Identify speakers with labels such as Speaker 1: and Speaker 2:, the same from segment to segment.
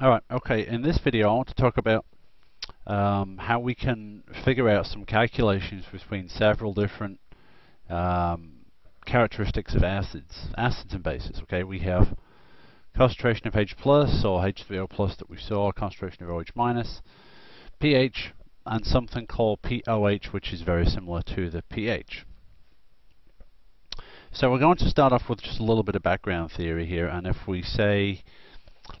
Speaker 1: Alright, okay, in this video I want to talk about how we can figure out some calculations between several different characteristics of acids and bases. Okay, we have concentration of H plus or H3O plus that we saw, concentration of OH minus, pH, and something called pOH, which is very similar to the pH. So we're going to start off with just a little bit of background theory here, and if we say,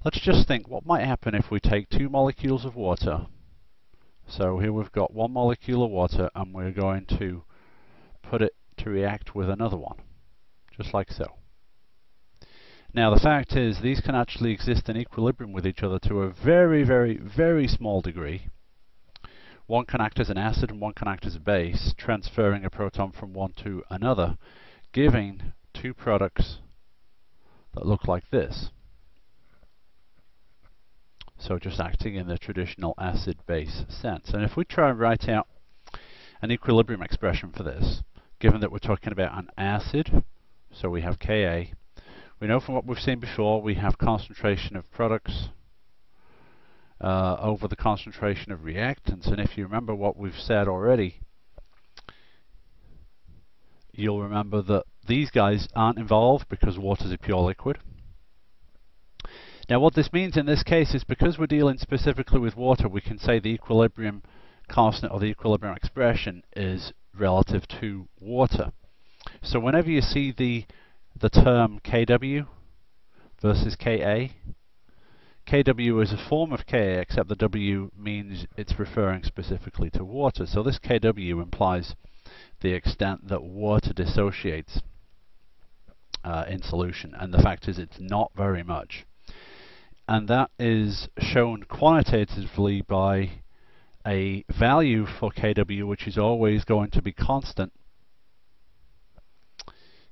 Speaker 1: let's just think what might happen if we take two molecules of water. So here we've got one molecule of water and we're going to put it to react with another one, just like so. Now the fact is these can actually exist in equilibrium with each other to a very, very, very small degree. One can act as an acid and one can act as a base, transferring a proton from one to another, giving two products that look like this. So just acting in the traditional acid-base sense. And if we try and write out an equilibrium expression for this, given that we're talking about an acid, so we have Ka, we know from what we've seen before we have concentration of products over the concentration of reactants. And if you remember what we've said already, you'll remember that these guys aren't involved because water is a pure liquid. Now what this means in this case is because we're dealing specifically with water, we can say the equilibrium constant or the equilibrium expression is relative to water. So whenever you see the term Kw versus Ka, Kw is a form of Ka, except the W means it's referring specifically to water. So this Kw implies the extent that water dissociates in solution, and the fact is it's not very much. And that is shown quantitatively by a value for Kw which is always going to be constant.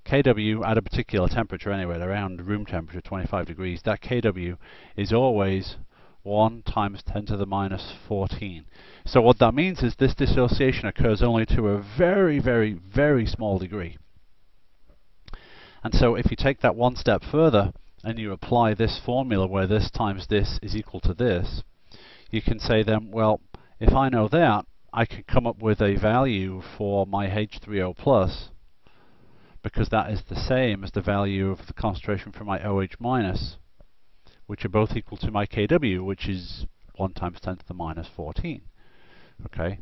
Speaker 1: Kw at a particular temperature anyway, around room temperature, 25 degrees, that Kw is always 1 times 10 to the minus 14. So what that means is this dissociation occurs only to a very, very, very small degree. And so if you take that one step further, and you apply this formula where this times this is equal to this, you can say then, well, if I know that, I can come up with a value for my H3O plus, because that is the same as the value of the concentration for my OH minus, which are both equal to my Kw, which is 1 times 10 to the minus 14. Okay,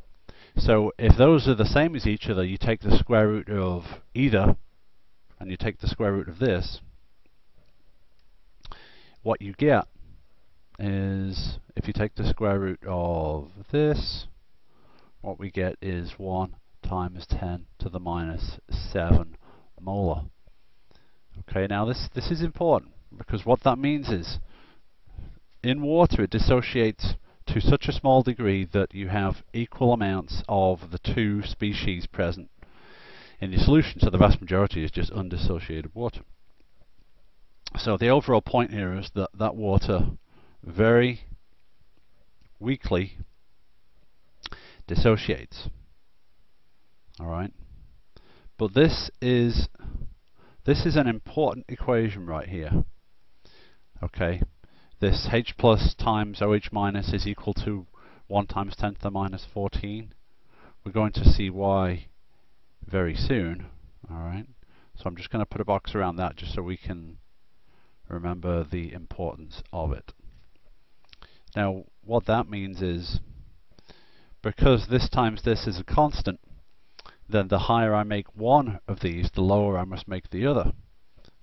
Speaker 1: so if those are the same as each other, you take the square root of either, and you take the square root of this, what you get is, if you take the square root of this, what we get is 1 times 10 to the minus 7 molar. Okay, now this is important, because what that means is, in water it dissociates to such a small degree that you have equal amounts of the two species present in the solution, so the vast majority is just undissociated water. So the overall point here is that that water very weakly dissociates. Alright? But this is an important equation right here. Okay? This H plus times OH minus is equal to 1 times 10 to the minus 14. We're going to see why very soon. Alright? So I'm just going to put a box around that just so we can remember the importance of it. Now what that means is, because this times this is a constant, then the higher I make one of these, the lower I must make the other.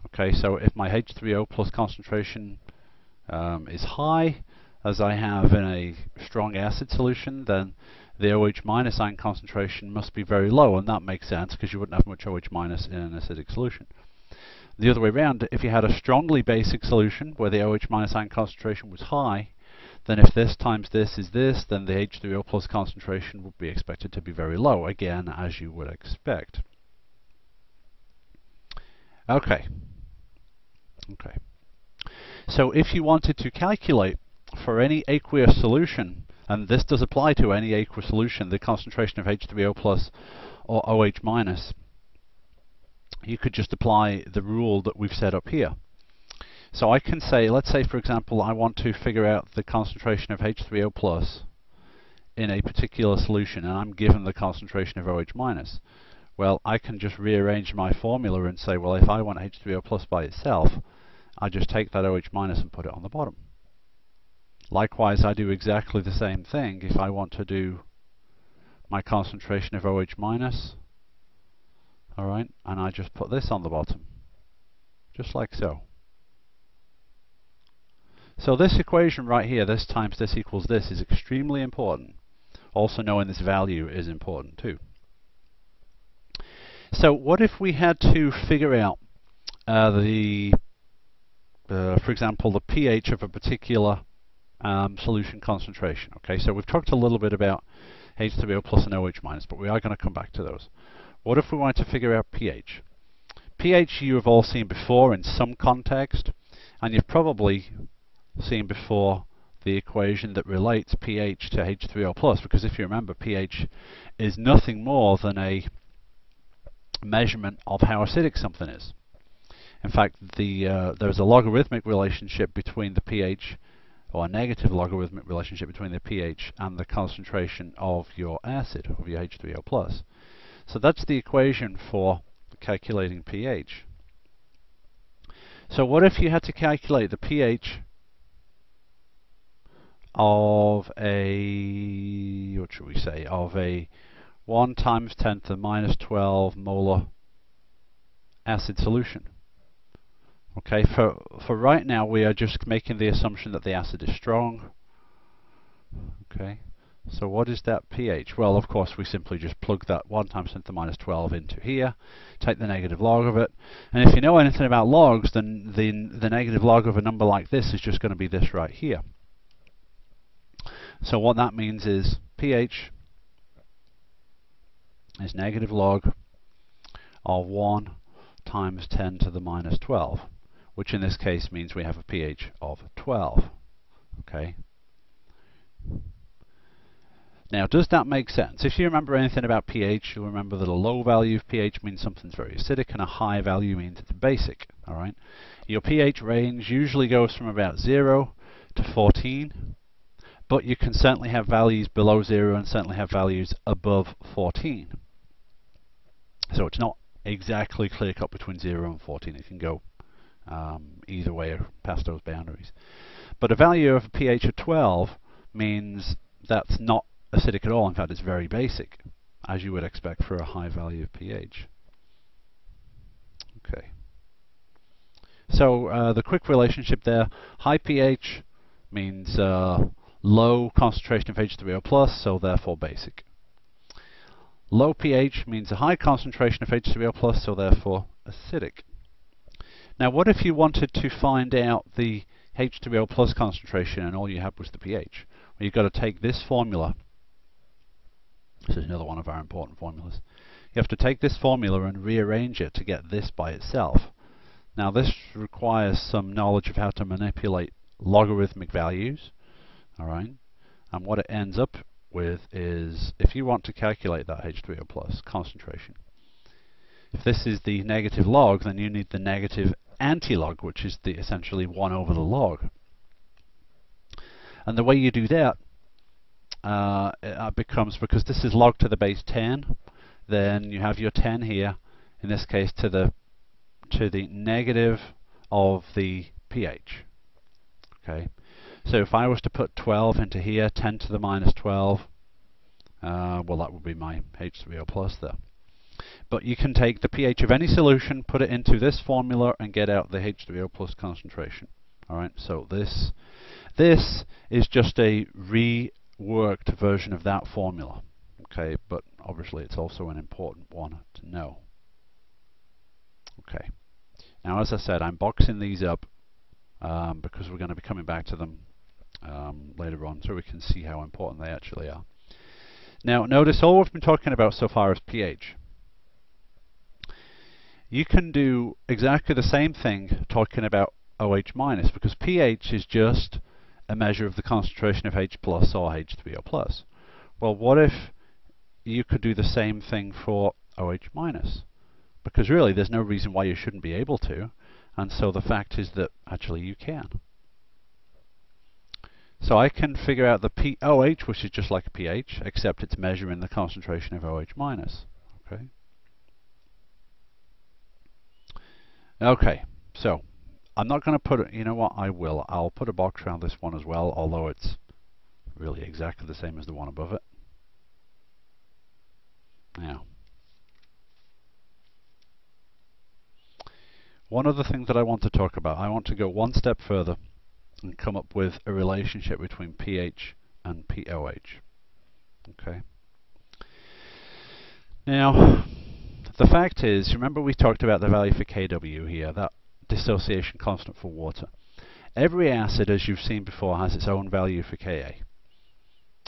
Speaker 1: Okay, so if my H3O plus concentration is high, as I have in a strong acid solution, then the OH minus ion concentration must be very low, and that makes sense because you wouldn't have much OH minus in an acidic solution. The other way around, if you had a strongly basic solution where the OH minus ion concentration was high, then if this times this is this, then the H3O plus concentration would be expected to be very low, again, as you would expect. Okay. Okay. So if you wanted to calculate for any aqueous solution, and this does apply to any aqueous solution, the concentration of H3O plus or OH minus, you could just apply the rule that we've set up here. So I can say, let's say for example, I want to figure out the concentration of H3O plus in a particular solution, and I'm given the concentration of OH minus. Well, I can just rearrange my formula and say, well, if I want H3O plus by itself, I just take that OH minus and put it on the bottom. Likewise, I do exactly the same thing if I want to do my concentration of OH minus, alright, and I just put this on the bottom, just like so. So this equation right here, this times this equals this, is extremely important. Also knowing this value is important too. So what if we had to figure out for example, the pH of a particular solution concentration? Okay, so we've talked a little bit about H3O plus and OH minus, but we are going to come back to those. What if we wanted to figure out pH? pH you have all seen before in some context, and you've probably seen before the equation that relates pH to H3O plus, because if you remember, pH is nothing more than a measurement of how acidic something is. In fact, there's a logarithmic relationship between the pH, or a negative logarithmic relationship between the pH and the concentration of your acid, of your H3O plus. So that's the equation for calculating pH. So what if you had to calculate the pH of a, what should we say, of a 1 times 10 to the minus 12 molar acid solution? Okay, for right now we are just making the assumption that the acid is strong. Okay, so what is that pH? Well, of course, we simply just plug that 1 times 10 to the minus 12 into here, take the negative log of it, and if you know anything about logs, then the negative log of a number like this is just going to be this right here. So what that means is pH is negative log of 1 times 10 to the minus 12, which in this case means we have a pH of 12. Okay. Now, does that make sense? If you remember anything about pH, you'll remember that a low value of pH means something's very acidic, and a high value means it's basic. All right. Your pH range usually goes from about 0 to 14, but you can certainly have values below 0 and certainly have values above 14. So it's not exactly clear-cut between 0 and 14. It can go either way past those boundaries. But a value of a pH of 12 means that's not acidic at all. In fact, it's very basic, as you would expect for a high value of pH. Okay. So the quick relationship there, high pH means low concentration of H3O plus, so therefore basic. Low pH means a high concentration of H3O plus, so therefore acidic. Now, what if you wanted to find out the H3O plus concentration and all you had was the pH? Well, you've got to take this formula. This is another one of our important formulas. You have to take this formula and rearrange it to get this by itself. Now, this requires some knowledge of how to manipulate logarithmic values. All right, and what it ends up with is, if you want to calculate that H3O plus concentration, if this is the negative log, then you need the negative anti-log, which is the essentially 1 over the log. And the way you do that it becomes, because this is log to the base 10, then you have your 10 here, in this case to the negative of the pH. Okay. So if I was to put 12 into here, 10 to the minus 12, well, that would be my H3O plus there. But you can take the pH of any solution, put it into this formula, and get out the H3O plus concentration. All right, so this is just a reworked version of that formula. Okay, but obviously it's also an important one to know. Okay, now as I said, I'm boxing these up because we're going to be coming back to them later on, so we can see how important they actually are. Now, notice all we've been talking about so far is pH. You can do exactly the same thing talking about OH minus, because pH is just a measure of the concentration of H plus or H3O plus. Well, what if you could do the same thing for OH minus? Because really, there's no reason why you shouldn't be able to. And so the fact is that actually you can. So I can figure out the pOH, which is just like a pH, except it's measuring the concentration of OH minus. Okay. Okay, so I'm not going to put it, you know what, I will. I'll put a box around this one as well, although it's really exactly the same as the one above it. Now, one other thing that I want to talk about, I want to go one step further and come up with a relationship between pH and pOH. Okay. Now, the fact is, remember we talked about the value for Kw here, that dissociation constant for water. Every acid, as you've seen before, has its own value for Ka.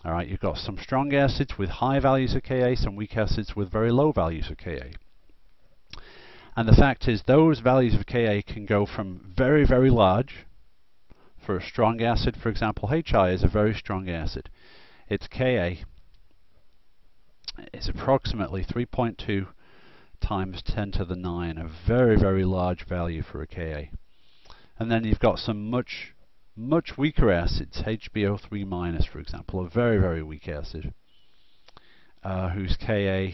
Speaker 1: Alright, you've got some strong acids with high values of Ka, some weak acids with very low values of Ka. And the fact is, those values of Ka can go from very, very large. For a strong acid, for example, Hi is a very strong acid. Its Ka is approximately 3.2 times 10 to the 9, a very, very large value for a Ka. And then you've got some much weaker acids, HbO3 minus, for example, a very, very weak acid, whose Ka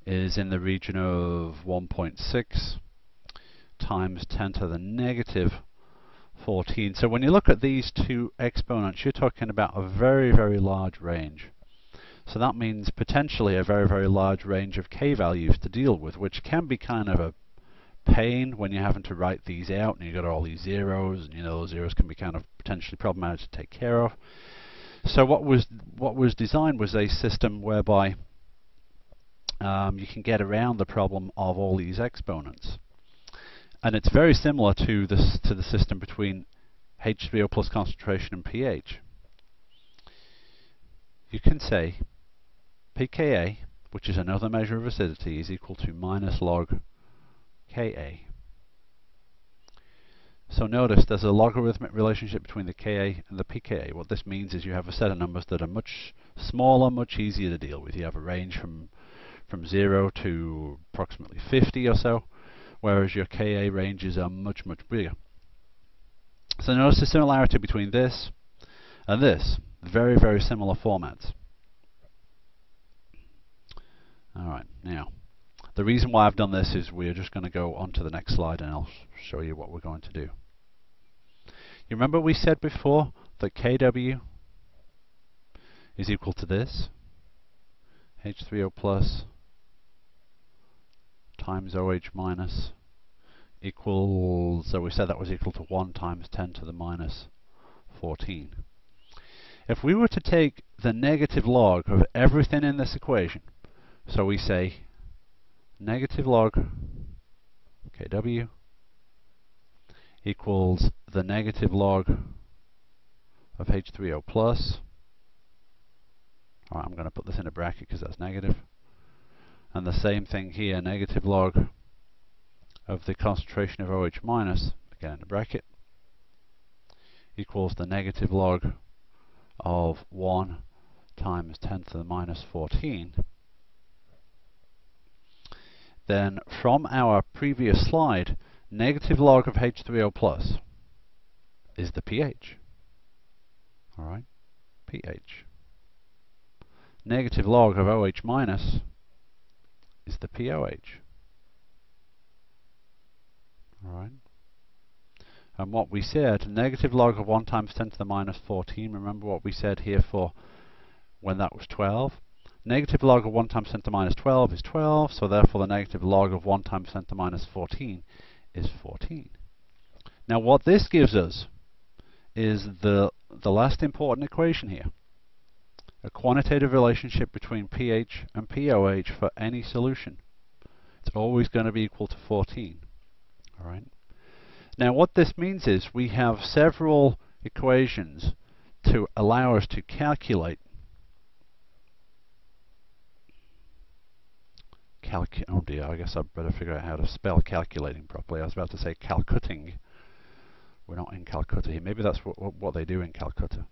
Speaker 1: is in the region of 1.6 times 10 to the negative 14. So when you look at these two exponents, you're talking about a very, very large range. So that means potentially a very, very large range of K values to deal with, which can be kind of a pain when you're having to write these out and you've got all these zeros, and you know those zeros can be kind of potentially problematic to take care of. So what was designed was a system whereby you can get around the problem of all these exponents. And it's very similar to the system between H3O plus concentration and pH. You can say pKa, which is another measure of acidity, is equal to minus log Ka. So notice there's a logarithmic relationship between the Ka and the pKa. What this means is you have a set of numbers that are much smaller, much easier to deal with. You have a range from 0 to approximately 50 or so, whereas your Ka ranges are much, much bigger. So notice the similarity between this and this. Very, very similar formats. Alright, now, the reason why I've done this is we're just going to go on to the next slide and I'll show you what we're going to do. You remember we said before that Kw is equal to this, H3O plus times OH minus equals, so we said that was equal to 1 times 10 to the minus 14. If we were to take the negative log of everything in this equation, so we say negative log Kw equals the negative log of H3O plus. Alright, I'm going to put this in a bracket because that's negative. And the same thing here, negative log of the concentration of OH minus, again in a bracket, equals the negative log of 1 times 10 to the minus 14. Then from our previous slide, negative log of H3O plus is the pH. Alright, pH. Negative log of OH minus is the pOH. Alright. And what we said, negative log of 1 times 10 to the minus 14, remember what we said here for when that was 12? Negative log of 1 times 10 to the minus 12 is 12, so therefore the negative log of 1 times 10 to the minus 14 is 14. Now what this gives us is the last important equation here. A quantitative relationship between pH and pOH for any solution. It's always going to be equal to 14. Alright. Now what this means is we have several equations to allow us to calculate oh dear, I guess I'd better figure out how to spell calculating properly. I was about to say calcutting. We're not in Calcutta here. Maybe that's what they do in Calcutta.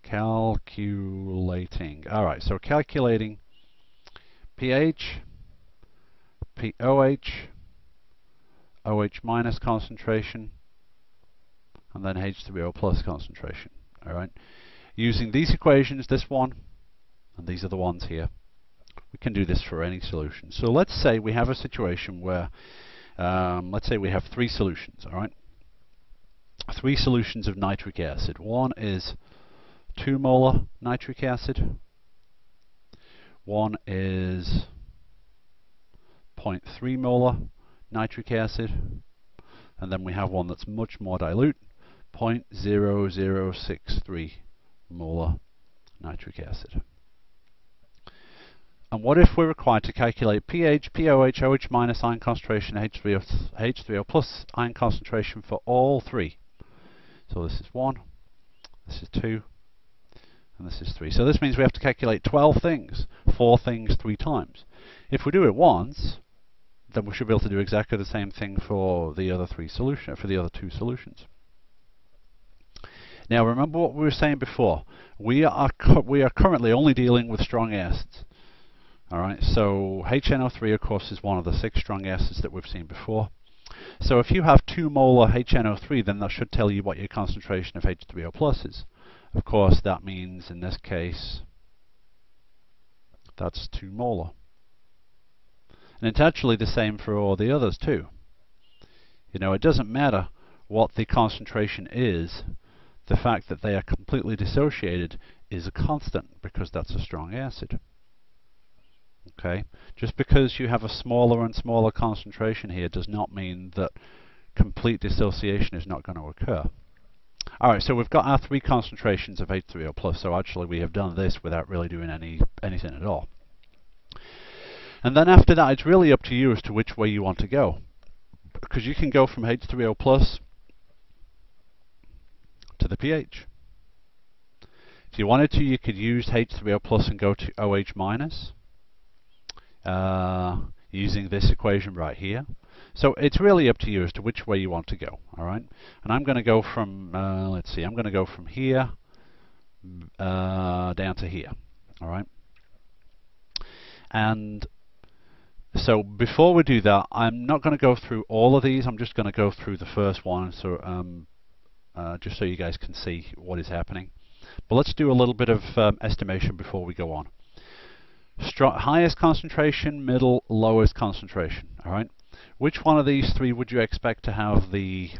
Speaker 1: Calculating. Alright, so calculating pH, pOH, OH minus concentration, and then H3O plus concentration. Alright? Using these equations, this one, and these are the ones here, we can do this for any solution. So let's say we have a situation where, let's say we have 3 solutions, alright? 3 solutions of nitric acid. One is 2 molar nitric acid. One is 0.3 molar nitric acid. And then we have one that's much more dilute, 0.0063 molar nitric acid. And what if we're required to calculate pH, pOH, OH minus ion concentration, H3O plus ion concentration for all 3? So this is 1, this is 2, and this is 3. So this means we have to calculate 12 things, 4 things 3 times. If we do it once, then we should be able to do exactly the same thing for the other 2 solutions. Now remember what we were saying before. We are currently only dealing with strong acids. Alright, so HNO3 of course is one of the 6 strong acids that we've seen before. So if you have 2 molar HNO3, then that should tell you what your concentration of H3O plus is. Of course that means in this case that's 2 molar. And it's actually the same for all the others too. You know, it doesn't matter what the concentration is, the fact that they are completely dissociated is a constant because that's a strong acid. Okay, just because you have a smaller and smaller concentration here does not mean that complete dissociation is not going to occur. Alright, so we've got our 3 concentrations of H3O plus, so actually we have done this without really doing anything at all. And then after that, it's really up to you as to which way you want to go. Because you can go from H3O plus to the pH. If you wanted to, you could use H3O plus and go to OH minus. Using this equation right here. So it's really up to you as to which way you want to go. Alright, and I'm going to go from, let's see, I'm going to go from here down to here. Alright, and so before we do that, I'm not going to go through all of these. I'm just going to go through the first one, so just so you guys can see what is happening. But let's do a little bit of estimation before we go on. Highest concentration, middle, lowest concentration. Alright, which one of these 3 would you expect to have the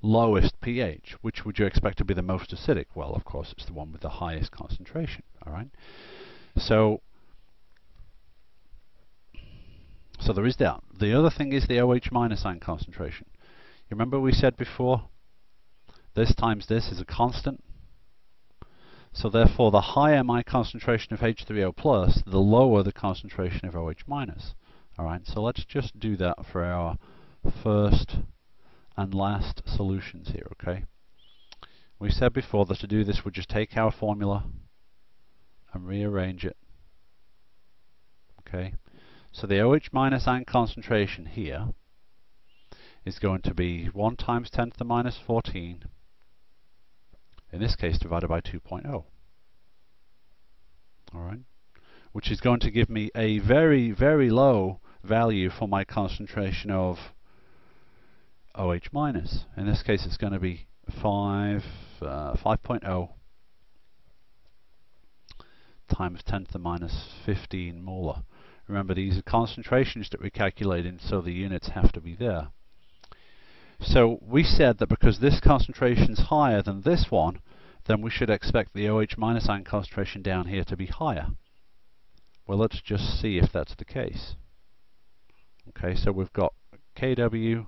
Speaker 1: lowest pH? Which would you expect to be the most acidic? Well, of course, it's the one with the highest concentration. Alright, so there is that. The other thing is the OH minus ion concentration. You remember we said before, this times this is a constant. So therefore, the higher my concentration of H3O plus, the lower the concentration of OH minus. Alright, so let's just do that for our first and last solutions here, okay? We said before that to do this, we'll just take our formula and rearrange it. Okay, so the OH minus ion concentration here is going to be 1 times 10 to the minus 14, in this case divided by 2.0. Alright, which is going to give me a very, very low value for my concentration of OH minus. In this case it's going to be 5.0 times 10 to the minus 15 molar. Remember, these are concentrations that we're calculating, so the units have to be there. So we said that because this concentration is higher than this one, then we should expect the OH minus ion concentration down here to be higher. Well, let's just see if that's the case. Okay, so we've got Kw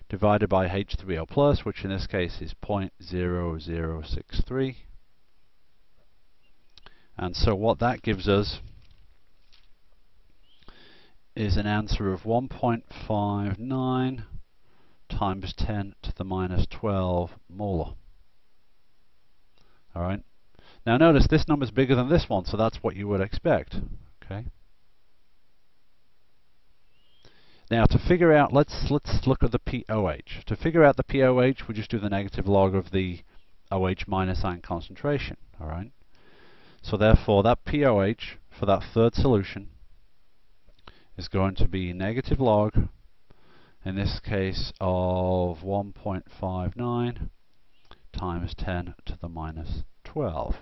Speaker 1: divided by H3O plus, which in this case is 0.0063. And so what that gives us is an answer of 1.59 times 10 to the minus 12 molar. Alright. Now notice this number is bigger than this one, so that's what you would expect. Okay. Now to figure out, let's look at the pOH. To figure out the pOH, we just do the negative log of the OH minus ion concentration. Alright. So therefore that pOH for that third solution is going to be negative log, in this case of 1.59 times 10 to the minus 12.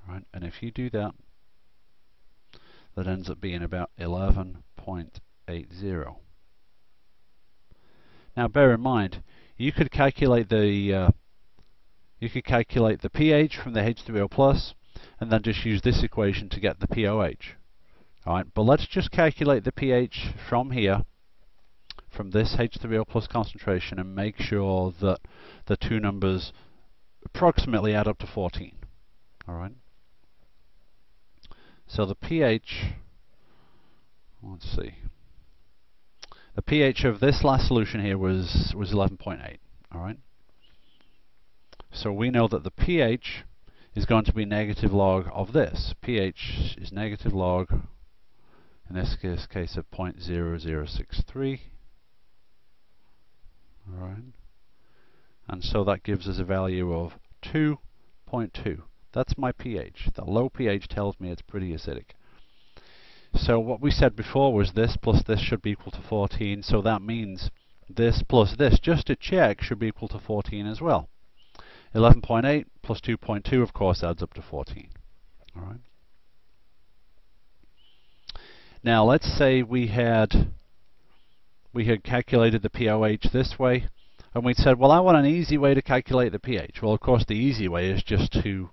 Speaker 1: Right, and if you do that, that ends up being about 11.80. Now bear in mind, you could calculate the pH from the H3O plus, and then just use this equation to get the pOH. Alright, but let's just calculate the pH from here, from this H3O plus concentration, and make sure that the two numbers approximately add up to 14. Alright. So the pH, let's see, the pH of this last solution here was 11.8. Alright. So we know that the pH is going to be negative log of this. pH is negative log, in this case of 0.0063. Alright. And so that gives us a value of 2.2. That's my pH. The low pH tells me it's pretty acidic. So what we said before was this plus this should be equal to 14, so that means this plus this, just to check, should be equal to 14 as well. 11.8 plus 2.2, of course, adds up to 14. All right. Now let's say we had calculated the pOH this way, and we said, well, I want an easy way to calculate the pH. Well, of course, the easy way is just to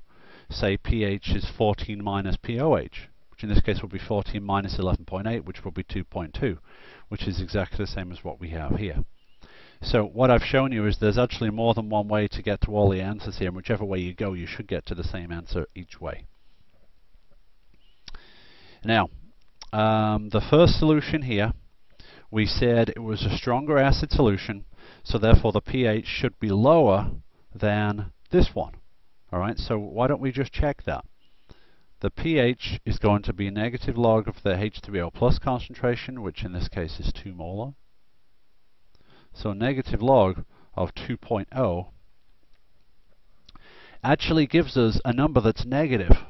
Speaker 1: say pH is 14 minus pOH, which in this case will be 14 minus 11.8, which will be 2.2, which is exactly the same as what we have here. So what I've shown you is there's actually more than one way to get to all the answers here, and whichever way you go, you should get to the same answer each way. Now, the first solution here, we said it was a stronger acid solution, so therefore the pH should be lower than this one. Alright, so why don't we just check that? The pH is going to be negative log of the H3O plus concentration, which in this case is 2 molar. So negative log of 2.0 actually gives us a number that's negative.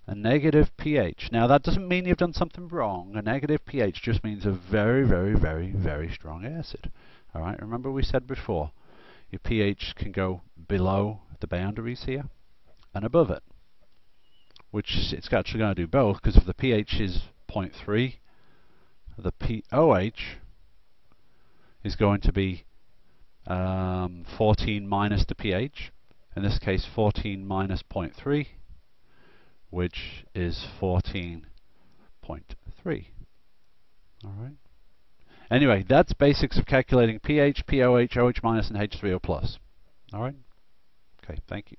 Speaker 1: A negative pH. Now that doesn't mean you've done something wrong. A negative pH just means a very, very, very, very strong acid. Alright, remember we said before, your pH can go below the boundaries here and above it, which it's actually going to do both, because if the pH is 0.3, the pOH is going to be 14 minus the pH, in this case 14 minus 0.3, which is 14.3. Alright. Anyway, that's basics of calculating pH, pOH, OH minus, and H3O plus. Alright? Okay, thank you.